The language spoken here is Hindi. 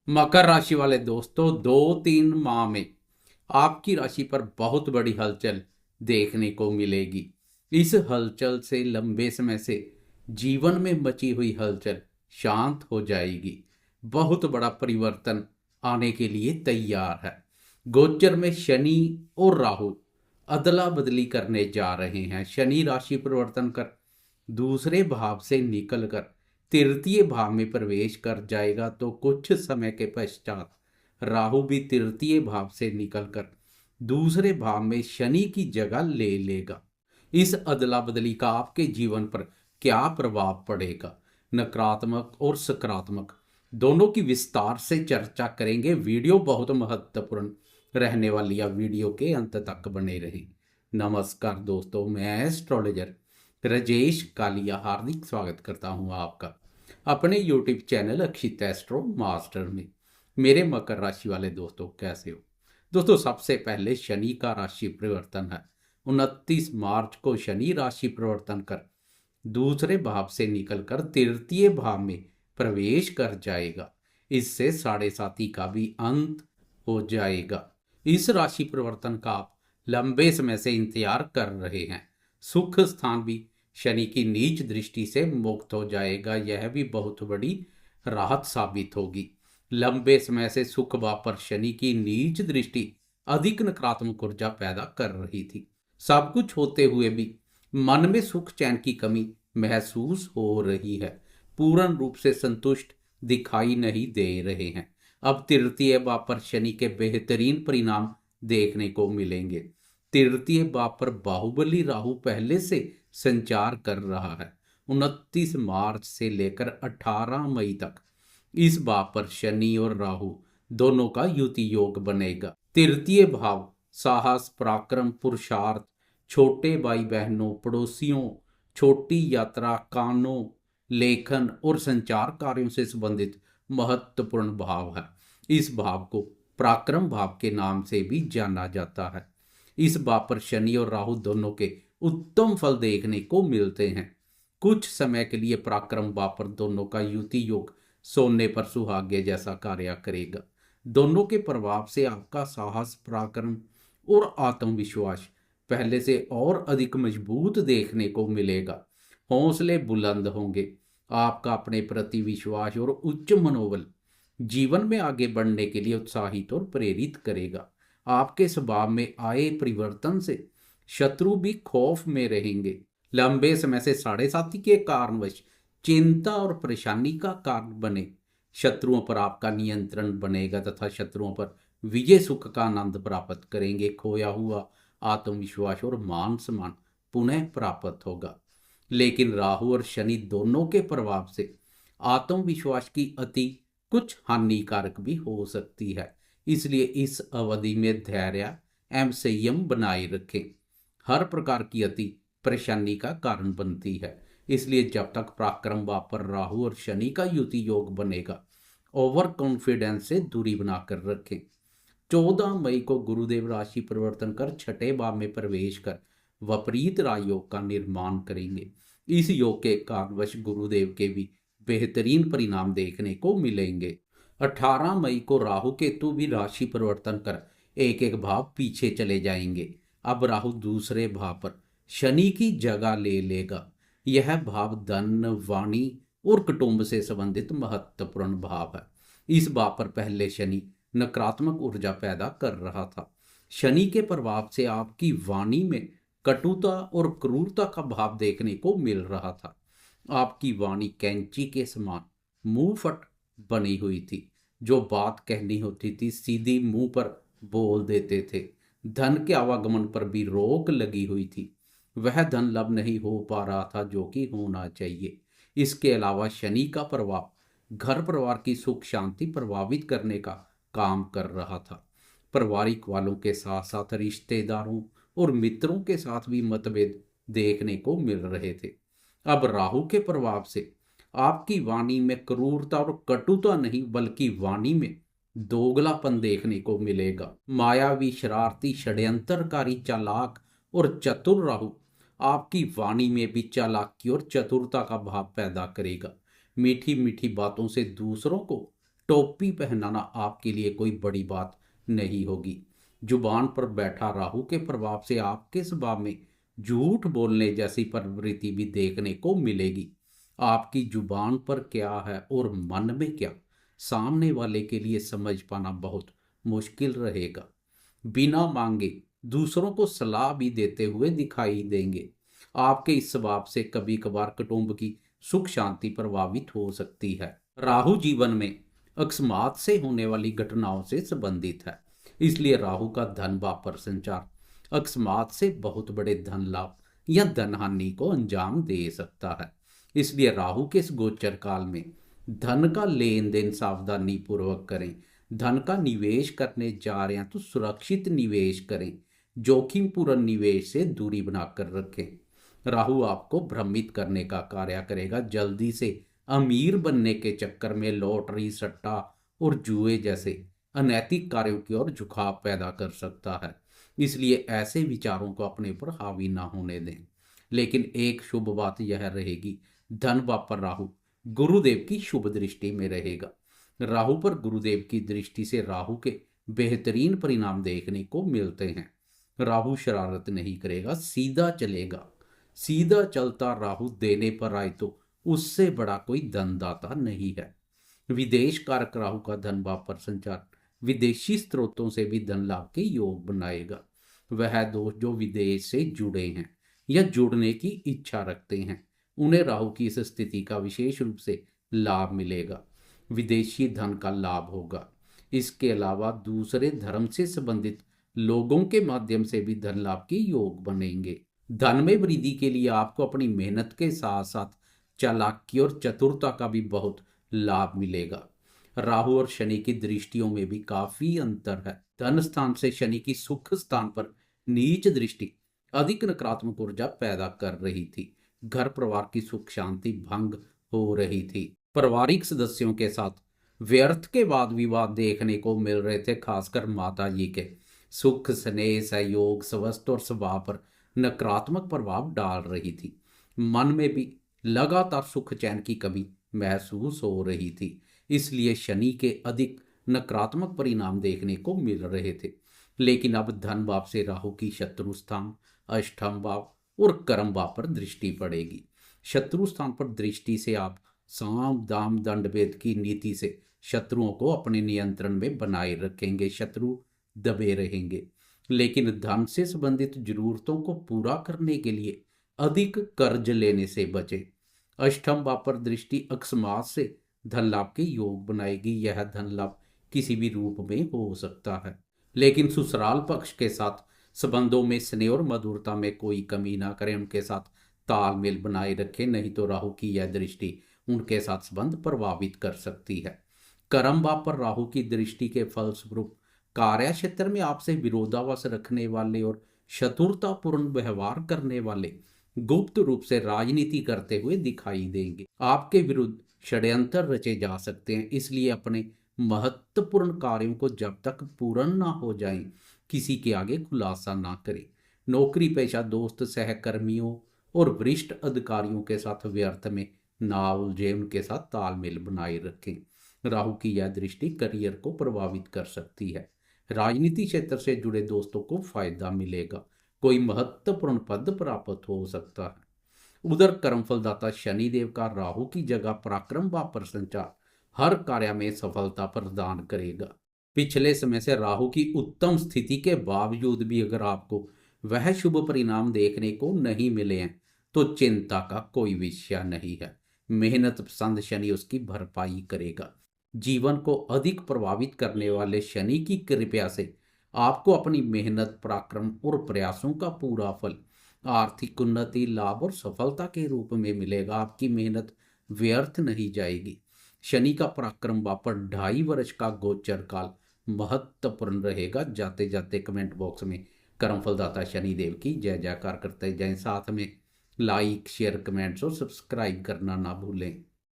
मकर राशि वाले दोस्तों, 2-3 माह में आपकी राशि पर बहुत बड़ी हलचल देखने को मिलेगी। इस हलचल से लंबे समय से जीवन में मची हुई हलचल शांत हो जाएगी। बहुत बड़ा परिवर्तन आने के लिए तैयार है। गोचर में शनि और राहु अदला बदली करने जा रहे हैं। शनि राशि परिवर्तन कर दूसरे भाव से निकलकर तृतीय भाव में प्रवेश कर जाएगा, तो कुछ समय के पश्चात राहु भी तृतीय भाव से निकलकर दूसरे भाव में शनि की जगह ले लेगा। इस अदला बदली का आपके जीवन पर क्या प्रभाव पड़ेगा, नकारात्मक और सकारात्मक दोनों की विस्तार से चर्चा करेंगे। वीडियो बहुत महत्वपूर्ण रहने वाली है, वीडियो के अंत तक बने रहें। नमस्कार दोस्तों, मैं एस्ट्रोलॉजर राजेश कालिया हार्दिक स्वागत करता हूं आपका अपने यूट्यूब चैनल अक्षित एस्ट्रो मास्टर में। मेरे मकर राशि वाले दोस्तों, कैसे हो दोस्तों? सबसे पहले शनि का राशि परिवर्तन है। 29 मार्च को शनि राशि परिवर्तन कर दूसरे भाव से निकलकर तृतीय भाव में प्रवेश कर जाएगा। इससे साढ़े साथी का भी अंत हो जाएगा। इस राशि परिवर्तन का आप लंबे समय से इंतजार कर रहे हैं। सुख स्थान भी शनि की नीच दृष्टि से मुक्त हो जाएगा। यह भी बहुत बड़ी राहत साबित होगी। लंबे समय से सुख भाव पर शनि की नीच दृष्टि अधिक नकारात्मक ऊर्जा पैदा कर रही थी। सब कुछ होते हुए भी मन में सुख चैन की कमी महसूस हो रही है। पूर्ण रूप से संतुष्ट दिखाई नहीं दे रहे हैं। अब तृतीय भाव पर शनि के बेहतरीन परिणाम देखने को मिलेंगे। तृतीय भाव पर बाहुबली राहु पहले से संचार कर रहा है। 29 मार्च से लेकर 18 मई तक इस भाव पर शनि और राहु दोनों का युति योग बनेगा। तृतीय भाव साहस, पराक्रम, पुरुषार्थ, छोटे भाई बहनों, पड़ोसियों, छोटी यात्रा, कानों, लेखन और संचार कार्यों से संबंधित महत्वपूर्ण भाव है। इस भाव को पराक्रम भाव के नाम से भी जाना जाता है। इस भाव पर शनि और राहु दोनों के उत्तम फल देखने को मिलते हैं। कुछ समय के लिए पराक्रम भाव पर दोनों का युति योग सोने पर सुहागे जैसा कार्य करेगा। दोनों के प्रभाव से आपका साहस, पराक्रम और आत्मविश्वास पहले से और अधिक मजबूत देखने को मिलेगा। हौसले बुलंद होंगे। आपका अपने प्रति विश्वास और उच्च मनोबल जीवन में आगे बढ़ने के लिए उत्साहित और प्रेरित करेगा। आपके स्वभाव में आए परिवर्तन से शत्रु भी खौफ में रहेंगे। लंबे समय से साढ़े साथी के कारणवश चिंता और परेशानी का कारण बने शत्रुओं पर आपका नियंत्रण बनेगा तथा शत्रुओं पर विजय सुख का आनंद प्राप्त करेंगे। खोया हुआ आत्मविश्वास और मान सम्मान पुनः प्राप्त होगा। लेकिन राहु और शनि दोनों के प्रभाव से आत्मविश्वास की अति कुछ हानिकारक भी हो सकती है। इसलिए इस अवधि में धैर्य एवं संयम बनाए रखें। हर प्रकार की अति परेशानी का कारण बनती है। इसलिए जब तक पराक्रम भाव पर राहु और शनि का युति योग बनेगा, ओवर कॉन्फिडेंस से दूरी बनाकर रखें। 14 मई को गुरुदेव राशि परिवर्तन कर छठे भाव में प्रवेश कर विपरीत राजयोग का निर्माण करेंगे। इस योग के कारणवश गुरुदेव के भी बेहतरीन परिणाम देखने को मिलेंगे। 18 मई को राहु केतु भी राशि परिवर्तन कर एक एक भाव पीछे चले जाएंगे। अब राहु दूसरे भाव पर शनि की जगह ले लेगा। यह भाव धन, वाणी और कुटुंब से संबंधित महत्वपूर्ण भाव है। इस भाव पर पहले शनि नकारात्मक ऊर्जा पैदा कर रहा था। शनि के प्रभाव से आपकी वाणी में कटुता और क्रूरता का भाव देखने को मिल रहा था। आपकी वाणी कैंची के समान मुंहफट बनी हुई थी। जो बात कहनी होती थी सीधी मुंह पर बोल देते थे। धन के आवागमन पर भी रोक लगी हुई थी। वह धन लाभ नहीं हो पा रहा था जो कि होना चाहिए। इसके अलावा शनि का प्रभाव घर परिवार की सुख शांति प्रभावित करने का काम कर रहा था। पारिवारिक वालों के साथ साथ रिश्तेदारों और मित्रों के साथ भी मतभेद देखने को मिल रहे थे। अब राहु के प्रभाव से आपकी वाणी में क्रूरता और कटुता नहीं बल्कि वाणी में दोगलापन देखने को मिलेगा। मायावी, शरारती, षड्यंत्रकारी, चालाक और चतुर राहु आपकी वाणी में भी चालाकी और चतुरता का भाव पैदा करेगा। मीठी मीठी बातों से दूसरों को टोपी पहनाना आपके लिए कोई बड़ी बात नहीं होगी। जुबान पर बैठा राहु के प्रभाव से आपके स्वभाव में झूठ बोलने जैसी प्रवृत्ति भी देखने को मिलेगी। आपकी जुबान पर क्या है और मन में क्या, सामने वाले के लिए समझ पाना बहुत मुश्किल रहेगा। बिना मांगे दूसरों को सलाह भी देते हुए दिखाई देंगे। आपके इस स्वभाव से कभी कभार कुटुंब की सुख शांति प्रभावित हो सकती है। राहु जीवन में अकस्मात से होने वाली घटनाओं से संबंधित है, इसलिए राहु का धन भाव पर संचार अकस्मात से बहुत बड़े धन लाभ या धन हानि को अंजाम दे सकता है। इसलिए राहु के इस गोचर काल में धन का लेन देन सावधानी पूर्वक करें। धन का निवेश करने जा रहे हैं तो सुरक्षित निवेश करें, जोखिम पूर्ण निवेश से दूरी बनाकर रखें। राहु आपको भ्रमित करने का कार्य करेगा। जल्दी से अमीर बनने के चक्कर में लॉटरी, सट्टा और जुए जैसे अनैतिक कार्यों की ओर झुकाव पैदा कर सकता है। इसलिए ऐसे विचारों को अपने ऊपर हावी ना होने दें। लेकिन एक शुभ बात यह रहेगी, धन भाव पर राहु गुरुदेव की शुभ दृष्टि में रहेगा। राहु पर गुरुदेव की दृष्टि से राहु के बेहतरीन परिणाम देखने को मिलते हैं। राहु शरारत नहीं करेगा, सीधा चलेगा। सीधा चलता राहु देने पर आए तो उससे बड़ा कोई धनदाता नहीं है। विदेश कारक राहु का धन भाव पर संचार विदेशी स्रोतों से भी धन लाभ के योग बनाएगा। वह दोस्त जो विदेश से जुड़े हैं या जुड़ने की इच्छा रखते हैं, उन्हें राहु की इस स्थिति का विशेष रूप से लाभ मिलेगा। विदेशी धन का लाभ होगा। इसके अलावा दूसरे धर्म से संबंधित लोगों के माध्यम से भी धन लाभ के योग बनेंगे। धन में वृद्धि के लिए आपको अपनी मेहनत के साथ साथ चालाकी और चतुरता का भी बहुत लाभ मिलेगा। राहु और शनि की दृष्टियों में भी काफी अंतर है। धन स्थान से शनि की सुख स्थान पर नीच दृष्टि अधिक नकारात्मक ऊर्जा पैदा कर रही थी। घर परिवार की सुख शांति भंग हो रही थी। पारिवारिक सदस्यों के साथ व्यर्थ के वाद विवाद देखने को मिल रहे थे। खासकर माता जी के सुख, स्नेह, सहयोग, स्वास्थ्य और स्वभाव पर नकारात्मक प्रभाव डाल रही थी। मन में भी लगातार सुख चैन की कमी महसूस हो रही थी। इसलिए शनि के अधिक नकारात्मक परिणाम देखने को मिल रहे थे। लेकिन अब धन भाव से राहु की शत्रु स्थान, अष्टम भाव और कर्म भाव पर दृष्टि पड़ेगी। शत्रु स्थान पर दृष्टि से आप साम दाम दंड भेद की नीति से शत्रुओं को अपने नियंत्रण में बनाए रखेंगे। शत्रु दबे रहेंगे। लेकिन धन से संबंधित जरूरतों को पूरा करने के लिए अधिक कर्ज लेने से बचें। अष्टम भाव पर दृष्टि अकस्मात से धन लाभ के योग बनाएगी। यह धन लाभ किसी भी रूप में हो सकता है। लेकिन ससुराल पक्ष के साथ संबंधों में स्नेह और मधुरता में कोई कमी ना करें। उनके साथ तालमेल बनाए रखें, नहीं तो राहु की यह दृष्टि उनके साथ संबंध प्रभावित कर सकती है। कर्म भाव पर राहु की दृष्टि के फलस्वरूप कार्य क्षेत्र में आपसे विरोधाभास रखने वाले और शत्रुतापूर्ण व्यवहार करने वाले गुप्त रूप से राजनीति करते हुए दिखाई देंगे। आपके विरुद्ध षड्यंत्र रचे जा सकते हैं। इसलिए अपने महत्वपूर्ण कार्यों को जब तक पूर्ण ना हो जाए किसी के आगे खुलासा ना करें। नौकरी पेशा दोस्त, सहकर्मियों और वरिष्ठ अधिकारियों के साथ व्यर्थ में ना उलझे। उनके साथ तालमेल बनाए रखें। राहु की यह दृष्टि करियर को प्रभावित कर सकती है। राजनीति क्षेत्र से जुड़े दोस्तों को फायदा मिलेगा। कोई महत्वपूर्ण पद प्राप्त हो सकता है। उधर कर्मफलदाता शनिदेव का राहु की जगह पराक्रम भाव पर संचार हर कार्य में सफलता प्रदान करेगा। पिछले समय से राहु की उत्तम स्थिति के बावजूद भी अगर आपको वह शुभ परिणाम देखने को नहीं मिले हैं तो चिंता का कोई विषय नहीं है। मेहनत पसंद शनि उसकी भरपाई करेगा। जीवन को अधिक प्रभावित करने वाले शनि की कृपा से आपको अपनी मेहनत, पराक्रम और प्रयासों का पूरा फल आर्थिक उन्नति, लाभ और सफलता के रूप में मिलेगा। आपकी मेहनत व्यर्थ नहीं जाएगी। शनि का पराक्रम भाव पर 2.5 वर्ष का गोचर काल महत्वपूर्ण रहेगा। जाते जाते कमेंट बॉक्स में कर्मफलदाता शनिदेव की जय जयकार करते जाएं। साथ में लाइक, शेयर, कमेंट्स और सब्सक्राइब करना ना भूलें।